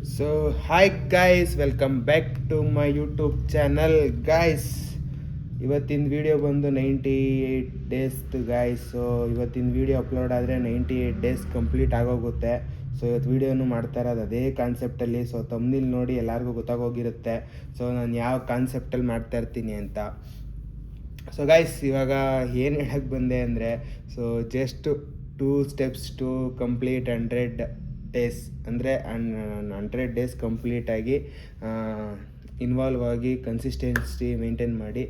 So hi guys, welcome back to my YouTube channel guys. ಇವತ್ತಿನ video ಬಂದು 98 ಡೇಸ್ದು ಗಾಯ್ಸ್. ಸೊ ಇವತ್ತಿನ ವಿಡಿಯೋ ಅಪ್ಲೋಡ್ ಆದರೆ 98 ಡೇಸ್ ಕಂಪ್ಲೀಟ್ ಆಗೋಗುತ್ತೆ. ಸೊ ಇವತ್ತು ವೀಡಿಯೋನು ಮಾಡ್ತಾ ಇರೋದು ಅದೇ ಕಾನ್ಸೆಪ್ಟಲ್ಲಿ. ಸೊ ತಮ್ಮನಿಲ್ ನೋಡಿ ಎಲ್ಲರಿಗೂ ಗೊತ್ತಾಗೋಗಿರುತ್ತೆ ಸೊ ನಾನು ಯಾವ ಕಾನ್ಸೆಪ್ಟಲ್ಲಿ ಮಾಡ್ತಾ ಇರ್ತೀನಿ ಅಂತ. ಸೊ ಗಾಯ್ಸ್, ಇವಾಗ ಏನು ಹೇಳಕ್ಕೆ ಬಂದೆ ಅಂದರೆ, so just 2 steps to complete 100 days. ಅಂದರೆ 100 ಡೇಸ್ ಕಂಪ್ಲೀಟಾಗಿ ಇನ್ವಾಲ್ವ್ ಆಗಿ ಕನ್ಸಿಸ್ಟೆನ್ಸಿ ಮೇಂಟೈನ್ ಮಾಡಿ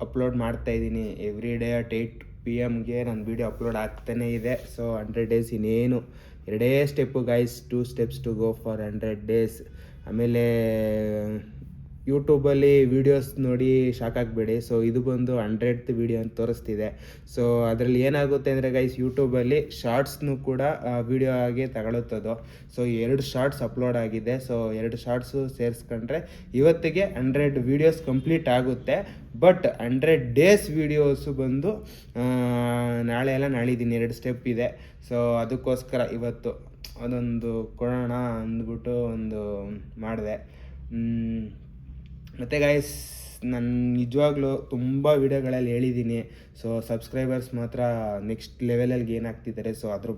ಅಪ್ಲೋಡ್ ಮಾಡ್ತಾಯಿದ್ದೀನಿ. ಎವ್ರಿ ಡೇ ಅಟ್ 8 PM ನಾನು ವೀಡಿಯೋ ಅಪ್ಲೋಡ್ ಆಗ್ತಾನೇ ಇದೆ. ಸೊ 100 ಡೇಸ್ ಇನ್ನೇನು ಎರಡೇ step guys, 2 steps to go for 100 days. ಆಮೇಲೆ ಯೂಟ್ಯೂಬಲ್ಲಿ ವೀಡಿಯೋಸ್ ನೋಡಿ ಶಾಕ್ ಆಗಬೇಡಿ. ಸೊ ಇದು ಬಂದು 100th ವೀಡಿಯೋ ಅಂತ ತೋರಿಸ್ತಿದೆ. ಸೊ ಅದರಲ್ಲಿ ಏನಾಗುತ್ತೆ ಅಂದರೆ ಗೈಸ್, ಯೂಟ್ಯೂಬಲ್ಲಿ ಶಾರ್ಟ್ಸ್ನು ಕೂಡ ವೀಡಿಯೋ ಆಗಿ ತಗೊಳುತ್ತದೋ. ಸೊ 2 ಶಾರ್ಟ್ಸ್ ಅಪ್ಲೋಡ್ ಆಗಿದೆ. ಸೊ 2 ಶಾರ್ಟ್ಸು ಸೇರಿಸ್ಕೊಂಡ್ರೆ ಇವತ್ತಿಗೆ 100 ವೀಡಿಯೋಸ್ ಕಂಪ್ಲೀಟ್ ಆಗುತ್ತೆ. ಬಟ್ 100 ಡೇಸ್ ವೀಡಿಯೋಸು ಬಂದು ನಾಳೆ ಎಲ್ಲ ನಾಳಿದ್ದೀನಿ 2 ಸ್ಟೆಪ್ ಇದೆ. ಸೊ ಅದಕ್ಕೋಸ್ಕರ ಇವತ್ತು ಅದೊಂದು ಕೊಡೋಣ ಅಂದ್ಬಿಟ್ಟು ಒಂದು ಮಾಡಿದೆ. ಮತ್ತು ಗೈಸ್, ನಾನು ನಿಜವಾಗ್ಲೂ ತುಂಬ ವೀಡಿಯೋಗಳಲ್ಲಿ ಹೇಳಿದ್ದೀನಿ. ಸೊ ಸಬ್ಸ್ಕ್ರೈಬರ್ಸ್ ಮಾತ್ರ ನೆಕ್ಸ್ಟ್ ಲೆವೆಲಲ್ಲಿ ಗೇನ್ ಆಗ್ತಿದ್ದಾರೆ. ಸೊ ಅದ್ರ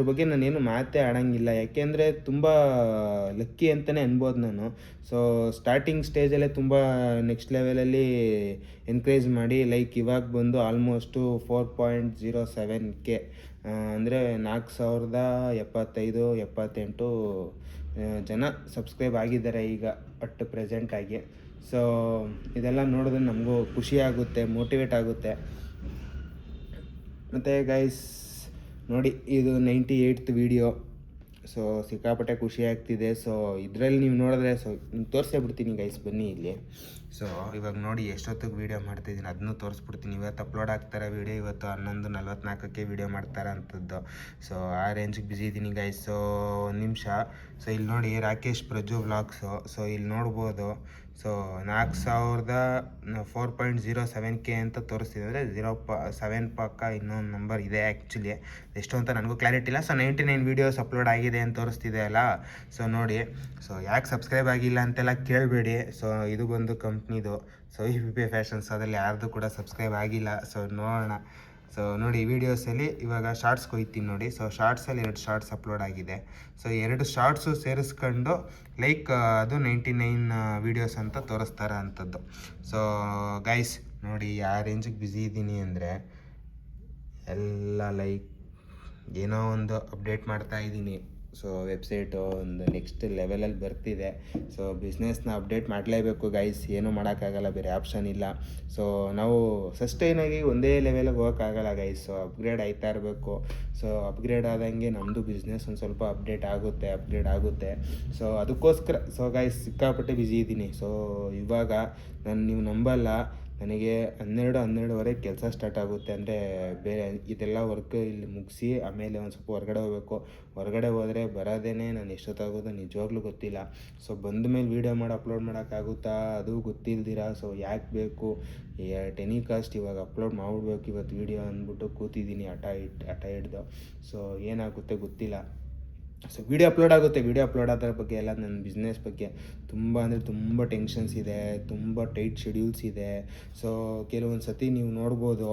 ಬಗ್ಗೆ ನಾನೇನು ಮಾತೇ ಆಡೋಂಗಿಲ್ಲ. ಯಾಕೆಂದರೆ ತುಂಬ ಲಕ್ಕಿ ಅಂತಲೇ ಅನ್ಬೋದು ನಾನು. ಸೊ ಸ್ಟಾರ್ಟಿಂಗ್ ಸ್ಟೇಜಲ್ಲೇ ತುಂಬ ನೆಕ್ಸ್ಟ್ ಲೆವೆಲಲ್ಲಿ ಎನ್ಕರೇಜ್ ಮಾಡಿ ಇವಾಗ ಬಂದು ಆಲ್ಮೋಸ್ಟು 4.07K ಅಂದರೆ 4075-78 ಜನ ಸಬ್ಸ್ಕ್ರೈಬ್ ಆಗಿದ್ದಾರೆ ಈಗ ಅಟ್ ಪ್ರೆಸೆಂಟಾಗಿ. ಸೊ ಇದೆಲ್ಲ ನೋಡಿದ್ರೆ ನಮಗೂ ಖುಷಿಯಾಗುತ್ತೆ, ಮೋಟಿವೇಟ್ ಆಗುತ್ತೆ. ಮತ್ತು ಗೈಸ್ ನೋಡಿ, ಇದು 98th ವೀಡಿಯೋ. ಸೊ ಸಿಕ್ಕಾಪಟ್ಟೆ ಖುಷಿ ಆಗ್ತಿದೆ. ಸೊ ಇದರಲ್ಲಿ ನೀವು ನೋಡಿದ್ರೆ ತೋರಿಸೇ ಬಿಡ್ತೀನಿ ಗೈಸ್, ಬನ್ನಿ ಇಲ್ಲಿ. ಸೊ ಇವಾಗ ನೋಡಿ ಎಷ್ಟೊತ್ತಿಗೆ ವೀಡಿಯೋ ಮಾಡ್ತಿದ್ದೀನಿ ಅದನ್ನು ತೋರಿಸ್ಬಿಡ್ತೀನಿ. ಇವತ್ತು ಅಪ್ಲೋಡ್ ಆಗ್ತಾರೆ ವೀಡಿಯೋ, ಇವತ್ತು 11:44ಕ್ಕೆ ವೀಡಿಯೋ ಮಾಡ್ತಾರೆ ಅಂಥದ್ದು. ಸೊ ಆ ರೇಂಜಿಗೆ ಬ್ಯುಸಿ ಇದ್ದೀನಿ ಗೈಸ್. ಸೊ 1 ನಿಮಿಷ. ಸೊ ಇಲ್ಲಿ ನೋಡಿ, ರಾಕೇಶ್ ಪ್ರಜು ವ್ಲಾಗ್ಸು. ಸೊ ಇಲ್ಲಿ ನೋಡ್ಬೋದು. ಸೊ 4.07K ಅಂತ ತೋರಿಸ್ತಿದೆ. ಅಂದರೆ 07 ಪಕ್ಕ ಇನ್ನೊಂದು ನಂಬರ್ ಇದೆ ಆ್ಯಕ್ಚುಲಿ, ಎಷ್ಟು ಅಂತ ನನಗೂ ಕ್ಲಾರಿಟಿ ಇಲ್ಲ. ಸೊ 99 ವೀಡಿಯೋಸ್ ಅಪ್ಲೋಡ್ ಆಗಿದೆ ಅಂತ ತೋರಿಸ್ತಿದೆ ಅಲ್ಲ. ಸೊ ನೋಡಿ, ಸೊ ಯಾಕೆ ಸಬ್ಸ್ಕ್ರೈಬ್ ಆಗಿಲ್ಲ ಅಂತೆಲ್ಲ ಕೇಳಬೇಡಿ. ಸೊ ಇದು ಬಂದು ಕಂಪ್ನಿದು ಸೊ EPP ಫ್ಯಾಷನ್ಸ್, ಅದ್ರಲ್ಲಿ ಯಾರ್ದು ಕೂಡ ಸಬ್ಸ್ಕ್ರೈಬ್ ಆಗಿಲ್ಲ. ಸೊ ನೋಡೋಣ. ಸೊ ನೋಡಿ, ವೀಡಿಯೋಸಲ್ಲಿ ಇವಾಗ ಶಾರ್ಟ್ಸ್ಗೆ ಹೋಗ್ತೀನಿ ನೋಡಿ. ಸೊ ಶಾರ್ಟ್ಸಲ್ಲಿ 2 ಶಾರ್ಟ್ಸ್ ಅಪ್ಲೋಡ್ ಆಗಿದೆ. ಸೊ 2 ಶಾರ್ಟ್ಸು ಸೇರಿಸ್ಕೊಂಡು ಅದು 99 ವೀಡಿಯೋಸ್ ಅಂತ ತೋರಿಸ್ತಾರೆ ಅಂಥದ್ದು. ಸೊ ಗೈಸ್ ನೋಡಿ, ಯಾವ ರೇಂಜಿಗೆ ಬ್ಯುಸಿ ಇದ್ದೀನಿ ಅಂದರೆ, ಎಲ್ಲ ಏನೋ ಒಂದು ಅಪ್ಡೇಟ್ ಮಾಡ್ತಾ ಇದ್ದೀನಿ. ಸೊ ವೆಬ್ಸೈಟು ಒಂದು ನೆಕ್ಸ್ಟ್ ಲೆವೆಲಲ್ಲಿ ಬರ್ತಿದೆ. ಸೊ ಬಿಸ್ನೆಸ್ನ ಅಪ್ಡೇಟ್ ಮಾಡಲೇಬೇಕು ಗೈಸ್, ಏನೂ ಮಾಡೋಕ್ಕಾಗಲ್ಲ, ಬೇರೆ ಆಪ್ಷನ್ ಇಲ್ಲ. ಸೊ ನಾವು ಸಸ್ಟೈನಾಗಿ ಒಂದೇ ಲೆವೆಲಿಗೆ ಹೋಗೋಕ್ಕಾಗಲ್ಲ ಗೈಸ್. ಸೊ ಅಪ್ಗ್ರೇಡ್ ಆಯ್ತಾ ಇರಬೇಕು. ಸೊ ಅಪ್ಗ್ರೇಡ್ ಆದಂಗೆ ನಮ್ಮದು ಬಿಸ್ನೆಸ್ ಒಂದು ಸ್ವಲ್ಪ ಅಪ್ಡೇಟ್ ಆಗುತ್ತೆ. ಸೊ ಅದಕ್ಕೋಸ್ಕರ ಸೊ ಗೈಸ್ ಸಿಕ್ಕಾಪಟ್ಟೆ ಬ್ಯುಸಿ ಇದ್ದೀನಿ. ಸೊ ಇವಾಗ ನೀವು ನಂಬಲ್ಲ, ನನಗೆ 12-12:30 ಕೆಲಸ ಸ್ಟಾರ್ಟ್ ಆಗುತ್ತೆ. ಅಂದರೆ ಬೇರೆ ಇದೆಲ್ಲ ವರ್ಕ್ ಇಲ್ಲಿ ಮುಗಿಸಿ ಆಮೇಲೆ ಒಂದು ಸ್ವಲ್ಪ ಹೊರಗಡೆ ಹೋದರೆ ಬರೋದೇ ನಾನು ಎಷ್ಟೊತ್ತಾಗೋದು ನಿಜವಾಗ್ಲೂ ಗೊತ್ತಿಲ್ಲ. ಸೊ ಬಂದ ಮೇಲೆ ವೀಡಿಯೋ ಮಾಡಿ ಅಪ್ಲೋಡ್ ಮಾಡೋಕ್ಕಾಗುತ್ತಾ ಅದು ಗೊತ್ತಿಲ್ದಿರ. ಸೊ ಯಾಕೆ ಬೇಕು ಟೆನಿ ಕಾಸ್ಟ್ ಇವಾಗ ಅಪ್ಲೋಡ್ ಮಾಡಿಬಿಡ್ಬೇಕು ಇವತ್ತು ವೀಡಿಯೋ ಅಂದ್ಬಿಟ್ಟು ಕೂತಿದ್ದೀನಿ ಹಠ ಹಿಡ್ದು. ಸೊ ಏನಾಗುತ್ತೆ ಗೊತ್ತಿಲ್ಲ. ಸೊ ವೀಡಿಯೋ ಅಪ್ಲೋಡ್ ಆಗೋದ್ರ ಬಗ್ಗೆ ಎಲ್ಲ, ನನ್ನ ಬಿಸ್ನೆಸ್ ಬಗ್ಗೆ ತುಂಬ ಟೆನ್ಷನ್ಸ್ ಇದೆ, ತುಂಬ ಟೈಟ್ ಶೆಡ್ಯೂಲ್ಸ್ ಇದೆ. ಸೊ ಕೆಲವೊಂದು ಸತಿ ನೀವು ನೋಡ್ಬೋದು,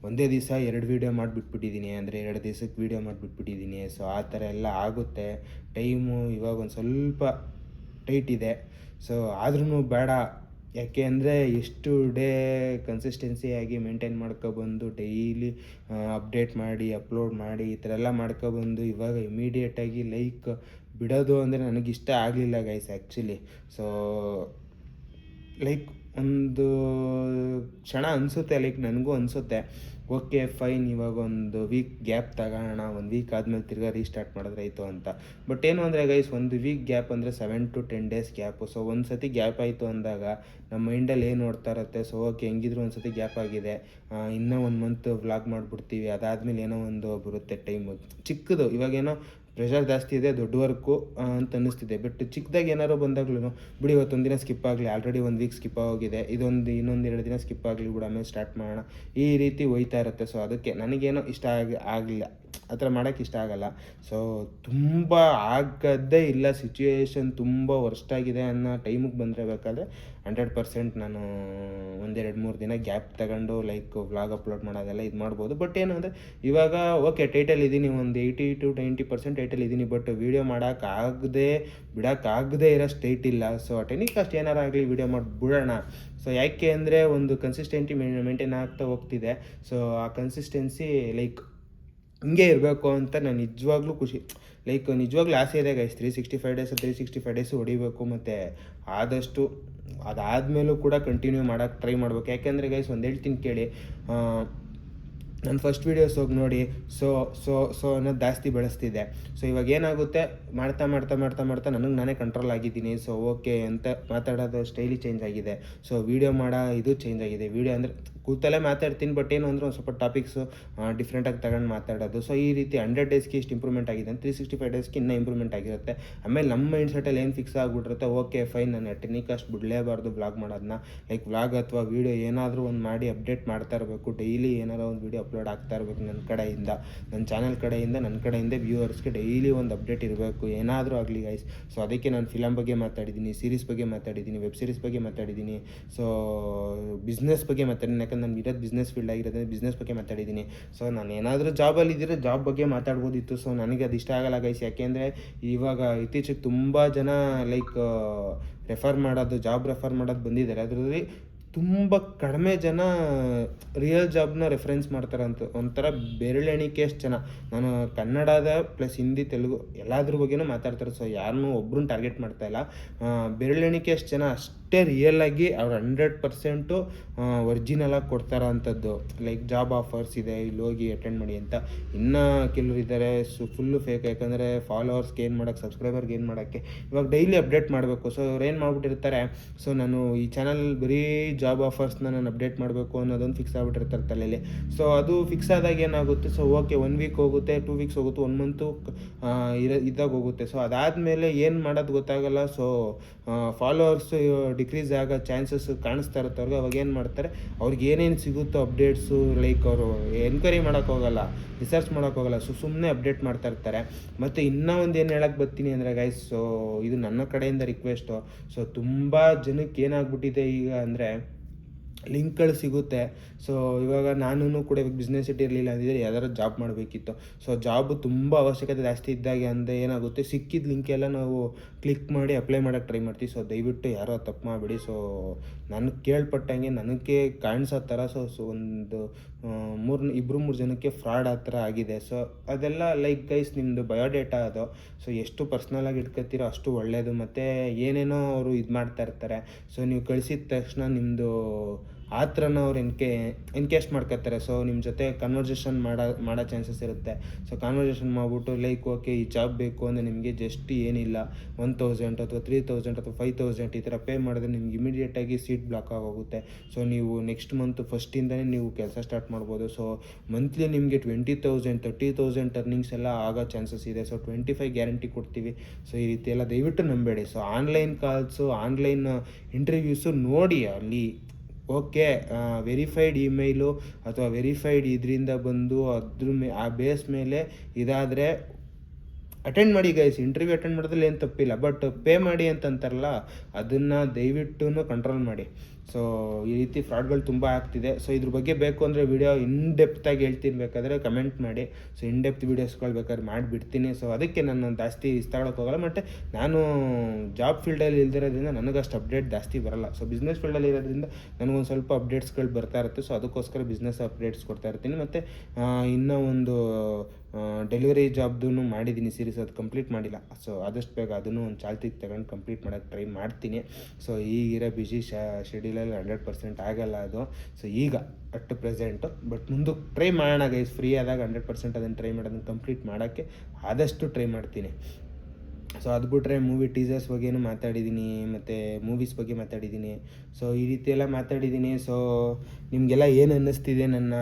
ಒಂದೇ ದಿವಸ 2 ವೀಡಿಯೋ ಮಾಡಿಬಿಟ್ಬಿಟ್ಟಿದ್ದೀನಿ. ಅಂದರೆ 2 ದಿವಸಕ್ಕೆ ವೀಡಿಯೋ ಮಾಡಿಬಿಟ್ಬಿಟ್ಟಿದ್ದೀನಿ. ಸೊ ಆ ಥರ ಎಲ್ಲ ಆಗುತ್ತೆ. ಟೈಮು ಇವಾಗ ಒಂದು ಸ್ವಲ್ಪ ಟೈಟ್ ಇದೆ. ಸೊ ಆದ್ರೂ ಬೇಡ, ಯಾಕೆ ಅಂದರೆ ಎಷ್ಟು ಡೇ ಕನ್ಸಿಸ್ಟೆನ್ಸಿಯಾಗಿ ಮೇಂಟೈನ್ ಮಾಡ್ಕೊಬಂದು ಡೈಲಿ ಅಪ್ಡೇಟ್ ಮಾಡಿ ಅಪ್ಲೋಡ್ ಮಾಡಿ ಈ ಥರ ಎಲ್ಲ ಮಾಡ್ಕೊಬಂದು ಇವಾಗ ಇಮಿಡಿಯೇಟಾಗಿ ಬಿಡೋದು ಅಂದರೆ ನನಗಿಷ್ಟ ಆಗಲಿಲ್ಲ ಗೈಸ್ ಆ್ಯಕ್ಚುಲಿ. ಸೊ ಒಂದು ಕ್ಷಣ ಅನಿಸುತ್ತೆ, ನನಗೂ ಅನಿಸುತ್ತೆ ಓಕೆ ಫೈನ್, ಇವಾಗ ಒಂದು ವೀಕ್ ಗ್ಯಾಪ್ ತಗೋಣ, 1 ವೀಕ್ ಆದಮೇಲೆ ತಿರ್ಗಾ ರೀಸ್ಟಾರ್ಟ್ ಮಾಡಿದ್ರಾಯ್ತು ಅಂತ. ಬಟ್ ಏನು ಅಂದರೆ ಗೈಸ್, 1 ವೀಕ್ ಗ್ಯಾಪ್ ಅಂದರೆ 7 to 10 ಡೇಸ್ ಗ್ಯಾಪು. ಸೊ ಒಂದು ಸತಿ ಗ್ಯಾಪ್ ಆಯಿತು ಅಂದಾಗ ನಮ್ಮ ಮೈಂಡಲ್ಲಿ ಏನು ನೋಡ್ತಾ ಇರುತ್ತೆ, ಸೊ ಓಕೆ ಹೆಂಗಿದ್ರು ಒಂದು ಸತಿ ಗ್ಯಾಪ್ ಆಗಿದೆ, ಇನ್ನೂ 1 ಮಂತ್ ವ್ಲಾಗ್ ಮಾಡಿಬಿಡ್ತೀವಿ, ಅದಾದಮೇಲೆ ಏನೋ ಒಂದು ಬರುತ್ತೆ ಟೈಮು ಚಿಕ್ಕದು. ಇವಾಗೇನೋ ಪ್ರೆಷರ್ ಜಾಸ್ತಿ ಇದೆ, ದೊಡ್ಡ ವರ್ಕು ಅಂತ ಅನ್ನಿಸ್ತಿದೆ. ಬಟ್ ಚಿಕ್ಕದಾಗಿ ಏನಾರು ಬಂದಾಗ್ಲೂ ಬಿಡಿ ಇವತ್ತೊಂದು ದಿನ ಸ್ಕಿಪ್ ಆಗಲಿ, ಆಲ್ರೆಡಿ 1 ವೀಕ್ ಸ್ಕಿಪ್ ಆಗೋಗಿದೆ, ಇನ್ನೊಂದು 2 ದಿನ ಸ್ಕಿಪ್ ಆಗಲಿ ಬಿಡು, ಆಮೇಲೆ ಸ್ಟಾರ್ಟ್ ಮಾಡೋಣ, ಈ ರೀತಿ ಹೋಯ್ತಾ ಇರುತ್ತೆ. ಸೊ ಅದಕ್ಕೆ ನನಗೇನೋ ಇಷ್ಟ ಆಗಲಿಲ್ಲ, ಆ ಥರ ಮಾಡೋಕ್ಕೆ ಇಷ್ಟ ಆಗಲ್ಲ. ಸೊ ತುಂಬ ಆಗದೇ ಇಲ್ಲ, ಸಿಚುವೇಶನ್ ತುಂಬ ವರ್ಸ್ಟಾಗಿದೆ ಅನ್ನೋ ಟೈಮಿಗೆ ಬಂದರೆ ಬೇಕಾದರೆ 100% ನಾನು 1-2-3 ದಿನ ಗ್ಯಾಪ್ ತಗೊಂಡು ಲೈಕ್ ವ್ಲಾಗ್ ಅಪ್ಲೋಡ್ ಮಾಡೋದೆಲ್ಲ ಇದು ಮಾಡ್ಬೋದು. ಬಟ್ ಏನು ಅಂದರೆ ಇವಾಗ ಓಕೆ ಟೈಟಲ್ ಇದ್ದೀನಿ, ಒಂದು 80-90% ಟೈಟಲ್ ಇದ್ದೀನಿ, ಬಟ್ ವೀಡಿಯೋ ಬಿಡೋಕ್ಕಾಗದೇ ಇರೋ ಸ್ಟೇಟ್ ಇಲ್ಲ. ಸೊ ಟೆನಿಕ್ ಕಾಸ್ಟ್ ಏನಾರು ಆಗಲಿ ವೀಡಿಯೋ ಮಾಡಿ ಬಿಡೋಣ. ಸೊ ಯಾಕೆ ಅಂದರೆ ಒಂದು ಕನ್ಸಿಸ್ಟೆನ್ಸಿ ಮೇಂಟೈನ್ ಆಗ್ತಾ ಹೋಗ್ತಿದೆ. ಸೊ ಆ ಕನ್ಸಿಸ್ಟೆನ್ಸಿ ಲೈಕ್ ಹಿಂಗೆ ಇರಬೇಕು ಅಂತ ನಾನು ನಿಜವಾಗ್ಲೂ ನಿಜವಾಗ್ಲೂ ಆಸೆ ಇದೆ ಗೈಸ್. 365 ಡೇಸ್ ಹೊಡಿಬೇಕು, ಮತ್ತು ಆದಷ್ಟು ಅದಾದಮೇಲೂ ಕೂಡ ಕಂಟಿನ್ಯೂ ಮಾಡೋಕ್ಕೆ ಟ್ರೈ ಮಾಡ್ಬೇಕು. ಯಾಕೆಂದರೆ ಗೈಸ್ ಒಂದು ಹೇಳ್ತೀನಿ ಕೇಳಿ, ನನ್ನ ಫಸ್ಟ್ ವೀಡಿಯೋಸ್ ಹೋಗಿ ನೋಡಿ. ಸೊ ಅನ್ನೋದು ಜಾಸ್ತಿ ಬೆಳೆಸ್ತಿದ್ದೆ. ಸೊ ಇವಾಗ ಏನಾಗುತ್ತೆ, ಮಾಡ್ತಾ ನನಗೆ ನಾನೇ ಕಂಟ್ರೋಲ್ ಆಗಿದ್ದೀನಿ. ಸೊ ಓಕೆ ಅಂತ ಮಾತಾಡೋದು ಸ್ಟೈಲಿ ಚೇಂಜ್ ಆಗಿದೆ. ಸೊ ವೀಡಿಯೋ ಮಾಡೋ ಇದು ಚೇಂಜ್ ಆಗಿದೆ. ವೀಡಿಯೋ ಅಂದರೆ ಕೂತಲ್ಲೇ ಮಾತಾಡ್ತೀನಿ, ಬಟ್ ಏನು ಅಂದರೆ ಒಂದು ಸ್ವಲ್ಪ ಟಾಪಿಕ್ಸು ಡಿಫ್ರೆಂಟಾಗಿ ತಗೊಂಡು ಮಾತಾಡೋದು. ಸೊ ಈ ರೀತಿ 100 ಡೇಸ್ಗೆ ಇಷ್ಟು ಇಂಪ್ರೂವ್ಮೆಂಟ್ ಆಗಿದೆ, 365 ಡೇಸ್ಗೆ ಇನ್ನೂ ಇಂಪ್ರೂವ್ಮೆಂಟ್ ಆಗಿರುತ್ತೆ. ಆಮೇಲೆ ನಮ್ಮ ಮೈಂಡ್ಸೆಟಲ್ಲಿ ಏನು ಫಿಕ್ಸ್ ಆಗಿಬಿಟ್ಟಿರುತ್ತೆ, ಓಕೆ ಫೈನ್, ನಾನು ಟೆನಿಕಾಸ್ಟ್ ಬಿಡಲೇಬಾರ್ದು ವ್ಲಾಗ್ ಮಾಡೋದನ್ನ. ಲೈಕ್ ವ್ಲಾಗ್ ಅಥವಾ ವೀಡಿಯೋ ಏನಾದರೂ ಒಂದು ಮಾಡಿ ಅಪ್ಡೇಟ್ ಮಾಡ್ತಾ ಇರಬೇಕು. ಡೈಲಿ ಏನಾರೋ ಒಂದು ವೀಡಿಯೋ ಅಪ್ಲೋಡ್ ಆಗ್ತಾ ಇರಬೇಕು ನನ್ನ ಕಡೆಯಿಂದ, ನನ್ನ ಚಾನಲ್ ಕಡೆಯಿಂದ, ನನ್ನ ಕಡೆಯಿಂದ ವ್ಯೂವರ್ಸ್ಗೆ ಡೈಲಿ ಒಂದು ಅಪ್ಡೇಟ್ ಇರಬೇಕು, ಏನಾದರೂ ಆಗಲಿ ಗೈಸ್. ಸೊ ಅದಕ್ಕೆ ನಾನು ಫಿಲಮ್ ಬಗ್ಗೆ ಮಾತಾಡಿದ್ದೀನಿ, ಸೀರೀಸ್ ಬಗ್ಗೆ ಮಾತಾಡಿದ್ದೀನಿ, ವೆಬ್ ಸೀರೀಸ್ ಬಗ್ಗೆ ಮಾತಾಡಿದ್ದೀನಿ, ಸೊ ಬಿಸ್ನೆಸ್ ಬಗ್ಗೆ ಮಾತಾಡಿದ್ದೀನಿ. ಯಾಕಂದ್ರೆ ನಾನು ಇರೋದು ಬಿಸ್ನೆಸ್ ಫೀಲ್ಡ್ ಆಗಿರೋದ್ರಿಂದ ಬಿಸ್ನೆಸ್ ಬಗ್ಗೆ ಮಾತಾಡಿದ್ದೀನಿ. ಸೊ ನಾನು ಏನಾದರೂ ಜಾಬಲ್ಲಿ ಇದ್ದರೆ ಜಾಬ್ ಬಗ್ಗೆ ಮಾತಾಡ್ಬೋದಿತ್ತು. ಸೊ ನನಗೆ ಅದು ಇಷ್ಟ ಆಗಲ್ಲ ಗೈಸ್. ಯಾಕೆಂದರೆ ಇವಾಗ ಇತ್ತೀಚೆಗೆ ತುಂಬ ಜನ ಲೈಕ್ ಜಾಬ್ ರೆಫರ್ ಮಾಡೋದು ಬಂದಿದ್ದಾರೆ. ಅದರಲ್ಲಿ ತುಂಬ ಕಡಿಮೆ ಜನ ರಿಯಲ್ ಜಾಬ್ನ ರೆಫರೆನ್ಸ್ ಮಾಡ್ತಾರೆ ಅಂತ, ಒಂಥರ ಬೆರಳೆಣಿಕೆಯಷ್ಟು ಜನ. ನಾನು ಕನ್ನಡದ ಪ್ಲಸ್ ಹಿಂದಿ ತೆಲುಗು ಎಲ್ಲಾದ್ರ ಬಗ್ಗೆನೂ ಮಾತಾಡ್ತಾರೆ. ಸೊ ಯಾರನ್ನೂ ಒಬ್ರನ್ನ ಟಾರ್ಗೆಟ್ ಮಾಡ್ತಾಯಿಲ್ಲ. ಬೆರಳೆಣಿಕೆಯಷ್ಟು ಜನ ಅಷ್ಟೇ ರಿಯಲಾಗಿ ಅವ್ರು 100% ಒರಿಜಿನಲಾಗಿ ಕೊಡ್ತಾರೋ ಅಂಥದ್ದು. ಲೈಕ್ ಜಾಬ್ ಆಫರ್ಸ್ ಇದೆ, ಇಲ್ಲಿ ಹೋಗಿ ಅಟೆಂಡ್ ಮಾಡಿ ಅಂತ. ಇನ್ನೂ ಕೆಲವ್ರು ಇದ್ದಾರೆ ಫುಲ್ಲು ಫೇಕ್. ಯಾಕಂದರೆ ಫಾಲೋವರ್ಸ್ ಗೇನ್ ಮಾಡೋಕ್ಕೆ, ಸಬ್ಸ್ಕ್ರೈಬರ್ ಗೇನ್ ಮಾಡೋಕ್ಕೆ ಇವಾಗ ಡೈಲಿ ಅಪ್ಡೇಟ್ ಮಾಡಬೇಕು. ಸೊ ಅವ್ರು ಏನು ಮಾಡ್ಬಿಟ್ಟಿರ್ತಾರೆ, ಸೊ ನಾನು ಈ ಚಾನಲ್ ಬರೀ ಜಾಬ್ ಆಫರ್ಸ್ನ ನಾನು ಅಪ್ಡೇಟ್ ಮಾಡಬೇಕು ಅನ್ನೋದೊಂದು ಫಿಕ್ಸ್ ಆಗಿಬಿಟ್ಟಿರ್ತಾರೆ ತಲೆಯಲ್ಲಿ. ಸೊ ಅದು ಫಿಕ್ಸ್ ಆದಾಗ ಏನಾಗುತ್ತೆ, ಸೊ ಓಕೆ 1 ವೀಕ್ ಹೋಗುತ್ತೆ, 2 ವೀಕ್ಸ್ ಹೋಗುತ್ತೆ, 1 ಮಂತು ಇದ್ದಾಗ ಹೋಗುತ್ತೆ. ಸೊ ಅದಾದಮೇಲೆ ಏನು ಮಾಡೋದು ಗೊತ್ತಾಗಲ್ಲ. ಸೊ ಫಾಲೋವರ್ಸು ಡಿಕ್ರೀಸ್ ಆಗೋ ಚಾನ್ಸಸ್ ಕಾಣಿಸ್ತಾ ಇರುತ್ತೆ ಅವ್ರಿಗೆ. ಅವಾಗ ಏನು ಮಾಡ್ತಾರೆ, ಅವ್ರಿಗೆ ಏನೇನು ಸಿಗುತ್ತೋ ಅಪ್ಡೇಟ್ಸು, ಲೈಕ್ ಅವರು ಎನ್ಕ್ವೈರಿ ಮಾಡೋಕ್ಕೋಗಲ್ಲ, ರಿಸರ್ಚ್ ಮಾಡೋಕ್ಕೋಗಲ್ಲ, ಸೊ ಸುಮ್ಮನೆ ಅಪ್ಡೇಟ್ ಮಾಡ್ತಾ ಇರ್ತಾರೆ. ಮತ್ತು ಇನ್ನೂ ಒಂದು ಏನು ಹೇಳಕ್ಕೆ ಬರ್ತೀನಿ ಅಂದರೆ ಗೈಸ್, ಸೊ ಇದು ನನ್ನ ಕಡೆಯಿಂದ ರಿಕ್ವೆಸ್ಟು. ಸೊ ತುಂಬ ಜನಕ್ಕೆ ಏನಾಗ್ಬಿಟ್ಟಿದೆ ಈಗ ಅಂದರೆ ಲಿಂಕ್ಗಳು ಸಿಗುತ್ತೆ. ಸೊ ಇವಾಗ ನಾನು ಕೂಡ ಇವಾಗ ಬಿಸ್ನೆಸ್ ಇಟ್ಟಿರಲಿಲ್ಲ ಅಂದಿದ್ರೆ ಯಾವ್ದಾರು ಜಾಬ್ ಮಾಡಬೇಕಿತ್ತು. ಸೊ ಜಾಬು ತುಂಬ ಅವಶ್ಯಕತೆ ಜಾಸ್ತಿ ಇದ್ದಾಗೆ ಅಂದರೆ ಏನಾಗುತ್ತೆ, ಸಿಕ್ಕಿದ ಲಿಂಕೆಲ್ಲ ನಾವು ಕ್ಲಿಕ್ ಮಾಡಿ ಅಪ್ಲೈ ಮಾಡೋಕ್ಕೆ ಟ್ರೈ ಮಾಡ್ತೀವಿ. ಸೊ ದಯವಿಟ್ಟು ಯಾರೋ ತಪ್ಪು ಮಾಡಬೇಡಿ. ಸೊ ನನಗೆ ಕೇಳ್ಪಟ್ಟಂಗೆ ನನಗೆ ಕಾಣಿಸೋ ಥರ ಸೊ ಒಂದು 2-3 ಜನಕ್ಕೆ ಫ್ರಾಡ್ ಆ ಥರ ಆಗಿದೆ. ಸೊ ಅದೆಲ್ಲ ಲೈಕ್ ಗೈಸ್, ನಿಮ್ಮದು ಬಯೋಡೇಟಾ ಅದು. ಸೊ ಎಷ್ಟು ಪರ್ಸ್ನಲಾಗಿ ಇಟ್ಕೊತೀರೋ ಅಷ್ಟು ಒಳ್ಳೆಯದು. ಮತ್ತು ಏನೇನೋ ಅವರು ಇದು ಮಾಡ್ತಾ ಇರ್ತಾರೆ. ಸೊ ನೀವು ಕಳಿಸಿದ ತಕ್ಷಣ ನಿಮ್ಮದು ಆ ಥರನ ಅವ್ರು ಎನ್ಕೇಸ್ಟ್ ಮಾಡ್ಕೊತಾರೆ. ಸೊ ನಿಮ್ಮ ಜೊತೆ ಕನ್ವರ್ಸೇಷನ್ ಮಾಡೋ ಚಾನ್ಸಸ್ ಇರುತ್ತೆ. ಸೊ ಕನ್ವರ್ಸೇಷನ್ ಮಾಡಿಬಿಟ್ಟು ಲೈಕ್ ಓಕೆ ಈ ಜಾಬ್ ಬೇಕು ಅಂದರೆ ನಿಮಗೆ ಜಸ್ಟ್ ಏನಿಲ್ಲ 1000 ಅಥವಾ 3000 ಅಥವಾ 5000 ಈ ಥರ ಪೇ ಮಾಡಿದ್ರೆ ನಿಮ್ಗೆ ಇಮಿಡಿಯೇಟಾಗಿ ಸೀಟ್ ಬ್ಲಾಕ್ ಆಗೋಗುತ್ತೆ. ಸೊ ನೀವು ನೆಕ್ಸ್ಟ್ ಮಂತ್ ಫಸ್ಟಿಂದನೇ ನೀವು ಕೆಲಸ ಸ್ಟಾರ್ಟ್ ಮಾಡ್ಬೋದು. ಸೊ ಮಂತ್ಲಿ ನಿಮಗೆ 20,000 30,000 ಅರ್ನಿಂಗ್ಸ್ ಎಲ್ಲ ಆಗೋ ಚಾನ್ಸಸ್ ಇದೆ. ಸೊ 25 ಗ್ಯಾರಂಟಿ ಕೊಡ್ತೀವಿ. ಸೊ ಈ ರೀತಿ ಎಲ್ಲ ದಯವಿಟ್ಟು ನಂಬೇಡಿ. So online calls, online interviews ನೋಡಿ, ಅಲ್ಲಿ ಓಕೆ ವೆರಿಫೈಡ್ ಇಮೇಲು ಅಥವಾ ವೆರಿಫೈಡ್ ಇದರಿಂದ ಬಂದು ಆ ಬೇಸ್ ಮೇಲೆ ಇದಾದರೆ ಅಟೆಂಡ್ ಮಾಡಿ ಗೈಸ್. ಇಂಟರ್ವ್ಯೂ ಅಟೆಂಡ್ ಮಾಡೋದ್ರಲ್ಲಿ ಏನು ತಪ್ಪಿಲ್ಲ, ಬಟ್ ಪೇ ಮಾಡಿ ಅಂತಂತಾರಲ್ಲ, ಅದನ್ನು ದಯವಿಟ್ಟು ಕಂಟ್ರೋಲ್ ಮಾಡಿ. ಸೊ ಈ ರೀತಿ ಫ್ರಾಡ್ಗಳು ತುಂಬ ಆಗ್ತಿದೆ. ಸೊ ಇದ್ರ ಬಗ್ಗೆ ಬೇಕು ಅಂದರೆ ವಿಡಿಯೋ ಡೆಪ್ತಾಗಿ ಹೇಳ್ತೀನಿ, ಬೇಕಾದರೆ ಕಮೆಂಟ್ ಮಾಡಿ. ಸೊ ಡೆಪ್ತ್ ವೀಡಿಯೋಸ್ಗಳು ಬೇಕಾದ್ರೆ ಮಾಡಿಬಿಡ್ತೀನಿ. ಸೊ ಅದಕ್ಕೆ ನಾನು ಜಾಸ್ತಿ ಇಷ್ಟಗೊಳಕ್ಕೆ ಹೋಗಲ್ಲ. ಮತ್ತು ನಾನು ಜಾಬ್ ಫೀಲ್ಡಲ್ಲಿ ಇಲ್ದಿರೋದ್ರಿಂದ ನನಗಷ್ಟು ಅಪ್ಡೇಟ್ ಜಾಸ್ತಿ ಬರೋಲ್ಲ. ಸೊ ಬಿಸ್ನೆಸ್ ಫೀಲ್ಡಲ್ಲಿ ಇರೋದ್ರಿಂದ ನನಗೊಂದು ಸ್ವಲ್ಪ ಅಪ್ಡೇಟ್ಸ್ಗಳು ಬರ್ತಾ ಇರುತ್ತೆ. ಸೊ ಅದಕ್ಕೋಸ್ಕರ ಬಿಸ್ನೆಸ್ ಅಪ್ಡೇಟ್ಸ್ ಕೊಡ್ತಾ ಇರ್ತೀನಿ. ಮತ್ತು ಇನ್ನೂ ಒಂದು ಡೆಲಿವರಿ ಜಾಬ್ದು ಮಾಡಿದ್ದೀನಿ ಸೀರೀಸ್, ಅದು ಕಂಪ್ಲೀಟ್ ಮಾಡಿಲ್ಲ. ಸೊ ಆದಷ್ಟು ಬೇಗ ಅದನ್ನು ಒಂದು ಚಾಲ್ತಿಗೆ ತಗೊಂಡು ಕಂಪ್ಲೀಟ್ ಮಾಡೋಕ್ಕೆ ಟ್ರೈ ಮಾಡ್ತೀನಿ. ಸೊ ಈಗಿರೋ ಬಿಸಿ ಶೆಡ್ಯೂಲಲ್ಲಿ 100% ಆಗಲ್ಲ ಅದು. ಸೊ ಈಗ ಅಟ್ ಪ್ರೆಸೆಂಟು, ಬಟ್ ಮುಂದಕ್ಕೆ ಟ್ರೈ ಮಾಡೋಣ ಗೈಸ್. ಫ್ರೀ ಆದಾಗ 100% ಅದನ್ನು ಟ್ರೈ ಮಾಡೋದನ್ನು ಕಂಪ್ಲೀಟ್ ಮಾಡೋಕ್ಕೆ ಆದಷ್ಟು ಟ್ರೈ ಮಾಡ್ತೀನಿ. ಸೊ ಅದು ಬಿಟ್ಟರೆ ಮೂವಿ ಟೀಸರ್ಸ್ ಬಗ್ಗೆನೂ ಮಾತಾಡಿದ್ದೀನಿ, ಮತ್ತು ಮೂವೀಸ್ ಬಗ್ಗೆ ಮಾತಾಡಿದ್ದೀನಿ. ಸೊ ಈ ರೀತಿ ಎಲ್ಲ ಮಾತಾಡಿದ್ದೀನಿ. ಸೊ ನಿಮಗೆಲ್ಲ ಏನು ಅನ್ನಿಸ್ತಿದೆ ನನ್ನ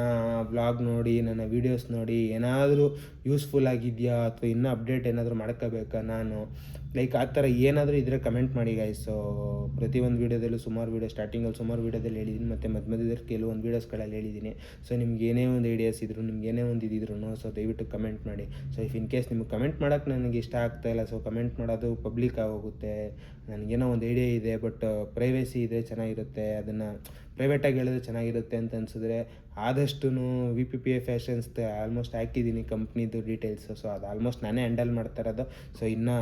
ಬ್ಲಾಗ್ ನೋಡಿ, ನನ್ನ ವೀಡಿಯೋಸ್ ನೋಡಿ, ಏನಾದರೂ ಯೂಸ್ಫುಲ್ ಆಗಿದೆಯಾ ಅಥವಾ ಇನ್ನೂ ಅಪ್ಡೇಟ್ ಏನಾದರೂ ಮಾಡ್ಕೋಬೇಕಾ ನಾನು, ಲೈಕ್ ಆ ಥರ ಏನಾದರೂ ಇದ್ದರೆ ಕಮೆಂಟ್ ಮಾಡಿ ಗೈಸ್. ಸೊ ಪ್ರತಿಯೊಂದು ವೀಡಿಯೋದಲ್ಲೂ ಸ್ಟಾರ್ಟಿಂಗಲ್ಲಿ ಸುಮಾರು ವೀಡಿಯೋದಲ್ಲಿ ಹೇಳಿದ್ದೀನಿ, ಮತ್ತು ಮಧ್ಯದಲ್ಲಿ ಕೆಲವೊಂದು ವೀಡಿಯೋಸ್ಗಳಲ್ಲಿ ಹೇಳಿದ್ದೀನಿ. ಸೊ ನಿಮ್ಗೆ ಏನೇ ಒಂದು ಐಡಿಯಾಸ್ ಇದ್ರು, ನಿಮ್ಗೆ ಏನೇ ಒಂದು ಇದ್ರೂ ಸೊ ದಯವಿಟ್ಟು ಕಮೆಂಟ್ ಮಾಡಿ. ಸೊ ಇಫ್ ಇನ್ ಕೇಸ್ ನಿಮ್ಗೆ ಕಮೆಂಟ್ ಮಾಡೋಕ್ಕೆ ನನಗೆ ಇಷ್ಟ ಆಗ್ತಾಯಿಲ್ಲ, ಸೊ ಕಮೆಂಟ್ ಮಾಡೋದು ಪಬ್ಲಿಕ್ ಆಗೋಗುತ್ತೆ. ನನಗೇನೋ ಒಂದು ಐಡಿಯಾ ಇದೆ, ಬಟ್ ಪ್ರೈವೇಸಿ ಇದ್ದರೆ ಚೆನ್ನಾಗಿರುತ್ತೆ, ಅದನ್ನು ಪ್ರೈವೇಟಾಗಿ ಹೇಳಿದ್ರೆ ಚೆನ್ನಾಗಿರುತ್ತೆ ಅಂತ ಅನಿಸಿದ್ರೆ ಆದಷ್ಟು VPPA ಫ್ಯಾಷನ್ಸ್ ಆಲ್ಮೋಸ್ಟ್ ಹಾಕಿದ್ದೀನಿ ಕಂಪ್ನಿದು ಡೀಟೇಲ್ಸು. ಸೊ ಅದು ಆಲ್ಮೋಸ್ಟ್ ನಾನೇ ಹ್ಯಾಂಡಲ್ ಮಾಡ್ತಾ ಇರೋದು. ಸೊ ಇನ್ನೂ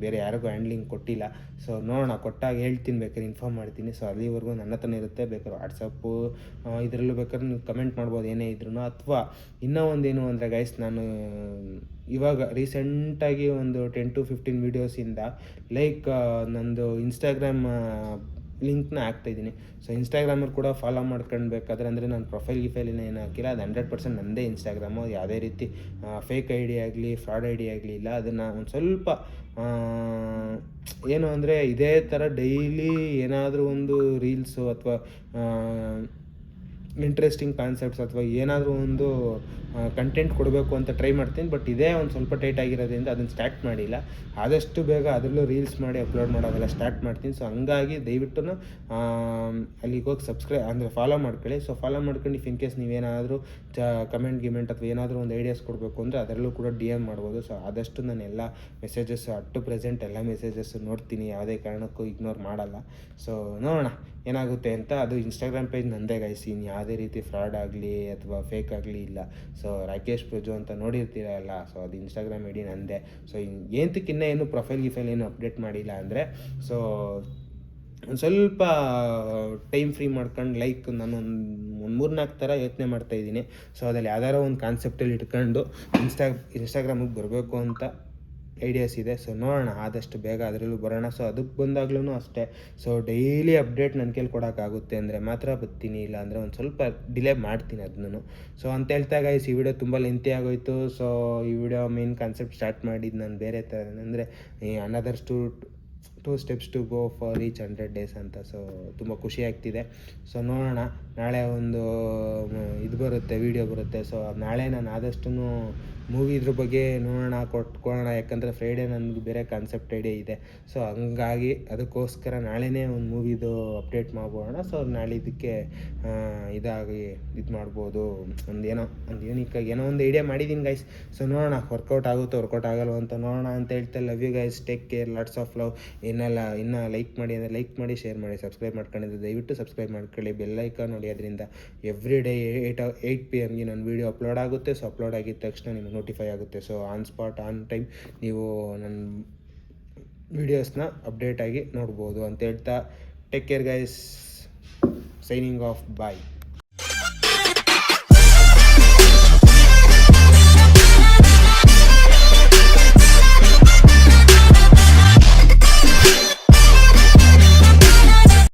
ಬೇರೆ ಯಾರಿಗೂ ಹ್ಯಾಂಡ್ಲಿಂಗ್ ಕೊಟ್ಟಿಲ್ಲ. ಸೊ ನೋಡೋಣ, ಕೊಟ್ಟಾಗ ಹೇಳ್ತೀನಿ, ಬೇಕಾದ್ರೆ ಇನ್ಫಾರ್ಮ್ ಮಾಡ್ತೀನಿ. ಸೊ ಅಲ್ಲಿವರೆಗೂ ನನ್ನ ಹತ್ರನೇ ಇರುತ್ತೆ. ಬೇಕಾದ್ರೆ ವಾಟ್ಸಪ್ಪು ಇದರಲ್ಲೂ ಬೇಕಾದ್ರೆ ನೀವು ಕಮೆಂಟ್ ಮಾಡ್ಬೋದು ಏನೇ ಇದ್ರೂ. ಅಥವಾ ಇನ್ನೂ ಒಂದೇನು ಅಂದರೆ ಗೈಸ್, ನಾನು ಇವಾಗ ರೀಸೆಂಟಾಗಿ ಒಂದು 10 to 15 ವೀಡಿಯೋಸಿಂದ ಲೈಕ್ ನಂದು ಇನ್ಸ್ಟಾಗ್ರಾಮ್ ಲಿಂಕ್ನ ಹಾಕ್ತಾಯಿದ್ದೀನಿ. ಸೊ ಇನ್ಸ್ಟಾಗ್ರಾಮಲ್ಲಿ ಕೂಡ ಫಾಲೋ ಮಾಡ್ಕೊಳ್ಬೇಕಾದ್ರೆ, ಅಂದರೆ ನಾನು ಪ್ರೊಫೈಲ್ ಏನು ಹಾಕಿಲ್ಲ, ಅದು 100% ನನ್ನದೇ ಇನ್ಸ್ಟಾಗ್ರಾಮು. ಯಾವುದೇ ರೀತಿ ಫೇಕ್ ಐ ಡಿ ಆಗಲಿ ಫ್ರಾಡ್ ಐ ಡಿ ಆಗಲಿ ಇಲ್ಲ. ಅದನ್ನು ಒಂದು ಸ್ವಲ್ಪ ಏನು ಅಂದರೆ ಇದೇ ಥರ ಡೈಲಿ ಏನಾದರೂ ಒಂದು ರೀಲ್ಸು ಅಥವಾ ಇಂಟ್ರೆಸ್ಟಿಂಗ್ ಕಾನ್ಸೆಪ್ಟ್ಸ್ ಅಥವಾ ಏನಾದರೂ ಒಂದು ಕಂಟೆಂಟ್ ಕೊಡಬೇಕು ಅಂತ ಟ್ರೈ ಮಾಡ್ತೀನಿ. ಬಟ್ ಇದೇ ಒಂದು ಸ್ವಲ್ಪ ಟೈಟ್ ಆಗಿರೋದ್ರಿಂದ ಅದನ್ನು ಸ್ಟಾರ್ಟ್ ಮಾಡಿಲ್ಲ. ಆದಷ್ಟು ಬೇಗ ಅದರಲ್ಲೂ ರೀಲ್ಸ್ ಮಾಡಿ ಅಪ್ಲೋಡ್ ಮಾಡೋದೆಲ್ಲ ಸ್ಟಾರ್ಟ್ ಮಾಡ್ತೀನಿ. ಸೊ ಹಂಗಾಗಿ ದಯವಿಟ್ಟು ಅಲ್ಲಿಗೆ ಹೋಗಿ ಅಂದರೆ ಫಾಲೋ ಮಾಡ್ಕೊಳ್ಳಿ. ಸೊ ಫಾಲೋ ಮಾಡ್ಕೊಂಡು ಇಫ್ ಇನ್ ಕೇಸ್ ನೀವೇನಾದರೂ ಕಮೆಂಟ್ ಅಥವಾ ಏನಾದರೂ ಒಂದು ಐಡಿಯಾಸ್ ಕೊಡಬೇಕು ಅಂದರೆ ಅದರಲ್ಲೂ ಕೂಡ DM ಮಾಡ್ಬೋದು. ಸೊ ಆದಷ್ಟು ನಾನು ಎಲ್ಲ ಮೆಸೇಜಸ್ಸು ಅಪ್ ಟು ಪ್ರೆಸೆಂಟ್ ಎಲ್ಲ ಮೆಸೇಜಸ್ಸು ನೋಡ್ತೀನಿ, ಯಾವುದೇ ಕಾರಣಕ್ಕೂ ಇಗ್ನೋರ್ ಮಾಡಲ್ಲ. ಸೊ ನೋಡೋಣ ಏನಾಗುತ್ತೆ ಅಂತ. ಅದು ಇನ್ಸ್ಟಾಗ್ರಾಮ್ ಪೇಜ್ ನಂದೇ ಗೈಸ್, ಇನ್ನು ಯಾವುದೇ ರೀತಿ ಫ್ರಾಡ್ ಆಗಲಿ ಅಥವಾ ಫೇಕ್ ಆಗಲಿ ಇಲ್ಲ. ಸೊ ರಾಕೇಶ್ ಪ್ರಜು ಅಂತ ನೋಡಿರ್ತೀರಲ್ಲ, ಸೊ ಅದು ಇನ್ಸ್ಟಾಗ್ರಾಮ್ ಐ ಡಿ ನಂದೇ. ಸೊ ಏನಕ್ಕಿನ್ನ ಏನು ಪ್ರೊಫೈಲ್ ಏನು ಅಪ್ಡೇಟ್ ಮಾಡಿಲ್ಲ ಅಂದರೆ, ಸೊ ಒಂದು ಸ್ವಲ್ಪ ಟೈಮ್ ಫ್ರೀ ಮಾಡ್ಕೊಂಡು ಲೈಕ್ ನಾನು ಒಂದು 3-4 ಥರ ಯೋಚನೆ ಮಾಡ್ತಾಯಿದ್ದೀನಿ. ಸೊ ಅದ್ರಲ್ಲಿ ಯಾವ್ದಾರೋ ಒಂದು ಕಾನ್ಸೆಪ್ಟಲ್ಲಿ ಇಟ್ಕೊಂಡು ಇನ್ಸ್ಟಾಗ್ರಾಮಿಗೆ ಬರಬೇಕು ಅಂತ ಐಡಿಯಾಸ್ ಇದೆ. ಸೊ ನೋಡೋಣ, ಆದಷ್ಟು ಬೇಗ ಅದರಲ್ಲೂ ಬರೋಣ. ಸೊ ಅದಕ್ಕೆ ಬಂದಾಗ್ಲೂ ಅಷ್ಟೇ, ಸೊ ಡೈಲಿ ಅಪ್ಡೇಟ್ ನನ್ನ ಕೈಲಿ ಕೊಡೋಕ್ಕಾಗುತ್ತೆ ಅಂದರೆ ಮಾತ್ರ ಬರ್ತೀನಿ, ಇಲ್ಲ ಅಂದರೆ ಒಂದು ಸ್ವಲ್ಪ ಡಿಲೇ ಮಾಡ್ತೀನಿ ಅದನ್ನು. ಸೊ ಅಂತ ಹೇಳ್ತಾ ಗೈಸ್, ಈ ವಿಡಿಯೋ ತುಂಬ ಲೆಂತಿ ಆಗೋಯಿತು. ಸೊ ಈ ವಿಡಿಯೋ ಮೇನ್ ಕಾನ್ಸೆಪ್ಟ್ ಸ್ಟಾರ್ಟ್ ಮಾಡಿದ್ದು ನಾನು ಬೇರೆ ಥರ, ಅಂದರೆ another 2 steps to go for reach 100 days ಅಂತ. ಸೊ ತುಂಬ ಖುಷಿ ಆಗ್ತಿದೆ. ಸೊ ನೋಡೋಣ, ನಾಳೆ ಒಂದು ವಿಡಿಯೋ ಬರುತ್ತೆ. ಸೊ ನಾಳೆ ನಾನು ಆದಷ್ಟು ಮೂವಿ ಇದ್ರ ಬಗ್ಗೆ ನೋಡೋಣ, ಕೊಟ್ಕೊಳ್ಳೋಣ. ಯಾಕಂದರೆ ಫ್ರೈಡೇ ನನಗೆ ಬೇರೆ ಕಾನ್ಸೆಪ್ಟ್ ಐಡಿಯಾ ಇದೆ. ಸೊ ಹಂಗಾಗಿ ಅದಕ್ಕೋಸ್ಕರ ನಾಳೆನೇ ಒಂದು ಮೂವಿದು ಅಪ್ಡೇಟ್ ಮಾಡ್ಬೋಣ. ಸೊ ನಾಳೆ ಇದಕ್ಕೆ ಇದು ಮಾಡ್ಬೋದು, ಒಂದು ಯೂನಿಕ್ಕಾಗಿ ಏನೋ ಒಂದು ಐಡಿಯಾ ಮಾಡಿದ್ದೀನಿ ಗೈಸ್. ಸೊ ನೋಡೋಣ, ವರ್ಕೌಟ್ ಆಗುತ್ತೋ ವರ್ಕೌಟ್ ಆಗಲ್ವ ಅಂತ ನೋಡೋಣ ಅಂತ ಹೇಳ್ತಾ, love you guys, take care, lots of love. ಇನ್ನೂ ಲೈಕ್ ಮಾಡಿ ಅಂದರೆ ಲೈಕ್ ಮಾಡಿ, ಶೇರ್ ಮಾಡಿ, ಸಬ್ಸ್ಕ್ರೈಬ್ ಮಾಡ್ಕೊಂಡಿದ್ರೆ ದಯವಿಟ್ಟು ಸಬ್ಸ್ಕ್ರೈಬ್ ಮಾಡ್ಕೊಳ್ಳಿ. ಬೆಲ್ ಐಕಾನ್ ನೋಡಿ, ಅದರಿಂದ ಎವ್ರಿ ಡೇ 8 PM ನನ್ನ ವೀಡಿಯೋ ಅಪ್ಲೋಡ್ ಆಗುತ್ತೆ. ಸೊ ಅಪ್ಲೋಡ್ ಆಗಿದ ತಕ್ಷಣ ನಿಮಗೆ ನೋಟಿಫೈ ಆಗುತ್ತೆ. So on spot on time ನೀವು ನನ್ನ ವೀಡಿಯೋಸ್ನ ಅಪ್ಡೇಟ್ ಆಗಿ ನೋಡ್ಬೋದು ಅಂತ ಹೇಳ್ತಾ, take care guys, signing off, ಬಾಯ್.